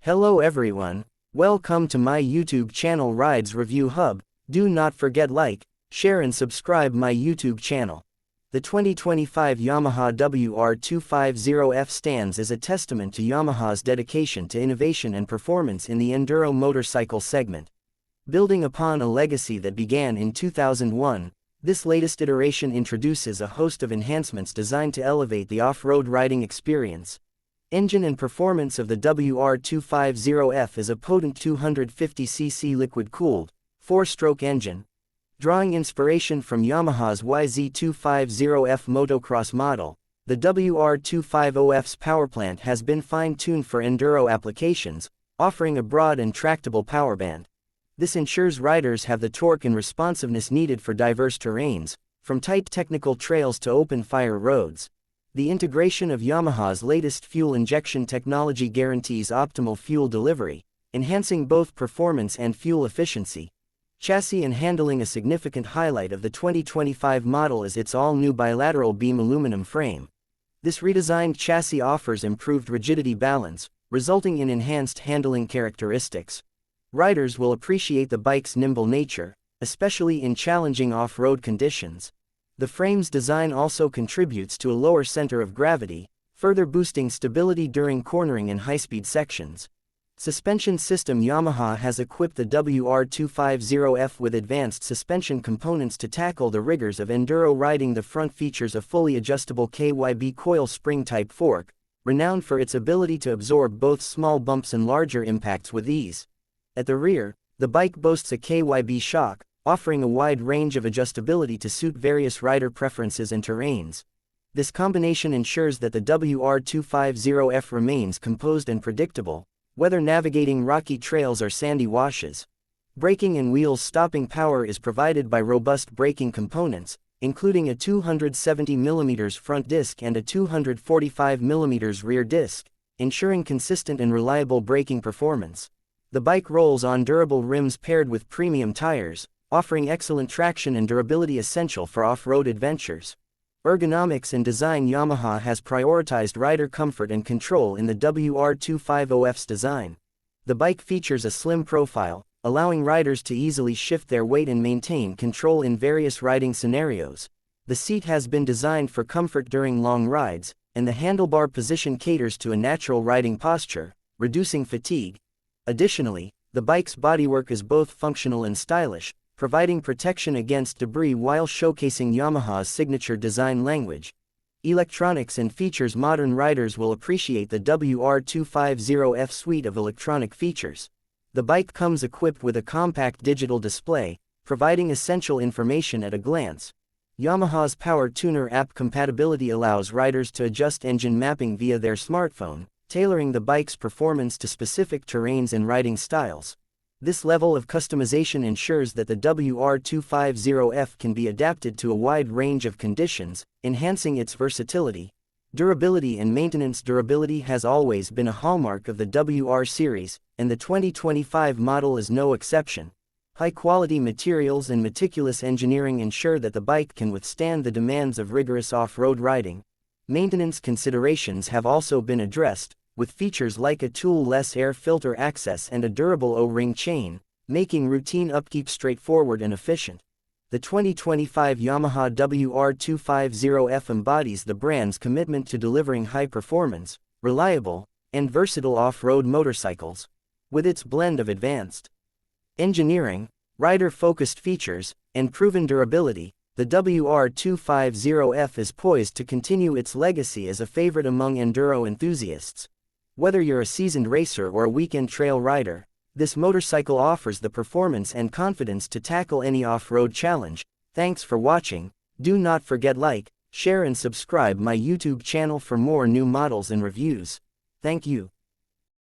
Hello everyone, welcome to my YouTube channel Rides Review Hub. Do not forget like, share and subscribe my YouTube channel. The 2025 Yamaha WR250F stands as a testament to Yamaha's dedication to innovation and performance in the enduro motorcycle segment. Building upon a legacy that began in 2001, this latest iteration introduces a host of enhancements designed to elevate the off-road riding experience. Engine and performance of the WR250F is a potent 250cc liquid-cooled, 4-stroke engine. Drawing inspiration from Yamaha's YZ250F motocross model, the WR250F's powerplant has been fine-tuned for enduro applications, offering a broad and tractable power band. This ensures riders have the torque and responsiveness needed for diverse terrains, from tight technical trails to open-fire roads. The integration of Yamaha's latest fuel injection technology guarantees optimal fuel delivery, enhancing both performance and fuel efficiency. Chassis and handling. A significant highlight of the 2025 model is its all-new bilateral beam aluminum frame. This redesigned chassis offers improved rigidity balance, resulting in enhanced handling characteristics. Riders will appreciate the bike's nimble nature, especially in challenging off-road conditions. The frame's design also contributes to a lower center of gravity, further boosting stability during cornering in high-speed sections. Suspension system. Yamaha has equipped the WR250F with advanced suspension components to tackle the rigors of enduro riding. The front features a fully adjustable KYB coil spring-type fork, renowned for its ability to absorb both small bumps and larger impacts with ease. At the rear, the bike boasts a KYB shock, offering a wide range of adjustability to suit various rider preferences and terrains. This combination ensures that the WR250F remains composed and predictable, whether navigating rocky trails or sandy washes. Braking and wheel stopping power is provided by robust braking components, including a 270mm front disc and a 245mm rear disc, ensuring consistent and reliable braking performance. The bike rolls on durable rims paired with premium tires, offering excellent traction and durability essential for off-road adventures. Ergonomics and design. Yamaha has prioritized rider comfort and control in the WR250F's design. The bike features a slim profile, allowing riders to easily shift their weight and maintain control in various riding scenarios. The seat has been designed for comfort during long rides, and the handlebar position caters to a natural riding posture, reducing fatigue. Additionally, the bike's bodywork is both functional and stylish, providing protection against debris while showcasing Yamaha's signature design language. Electronics and features. Modern riders will appreciate the WR250F suite of electronic features. The bike comes equipped with a compact digital display, providing essential information at a glance. Yamaha's Power Tuner app compatibility allows riders to adjust engine mapping via their smartphone, tailoring the bike's performance to specific terrains and riding styles. This level of customization ensures that the WR250F can be adapted to a wide range of conditions, enhancing its versatility. Durability and maintenance. Durability has always been a hallmark of the WR series, and the 2025 model is no exception. High-quality materials and meticulous engineering ensure that the bike can withstand the demands of rigorous off-road riding. Maintenance considerations have also been addressed, with features like a tool-less air filter access and a durable O-ring chain, making routine upkeep straightforward and efficient. The 2025 Yamaha WR250F embodies the brand's commitment to delivering high-performance, reliable, and versatile off-road motorcycles. With its blend of advanced engineering, rider-focused features, and proven durability, the WR250F is poised to continue its legacy as a favorite among enduro enthusiasts. Whether you're a seasoned racer or a weekend trail rider, this motorcycle offers the performance and confidence to tackle any off-road challenge. Thanks for watching. Do not forget like, share and subscribe my YouTube channel for more new models and reviews. Thank you.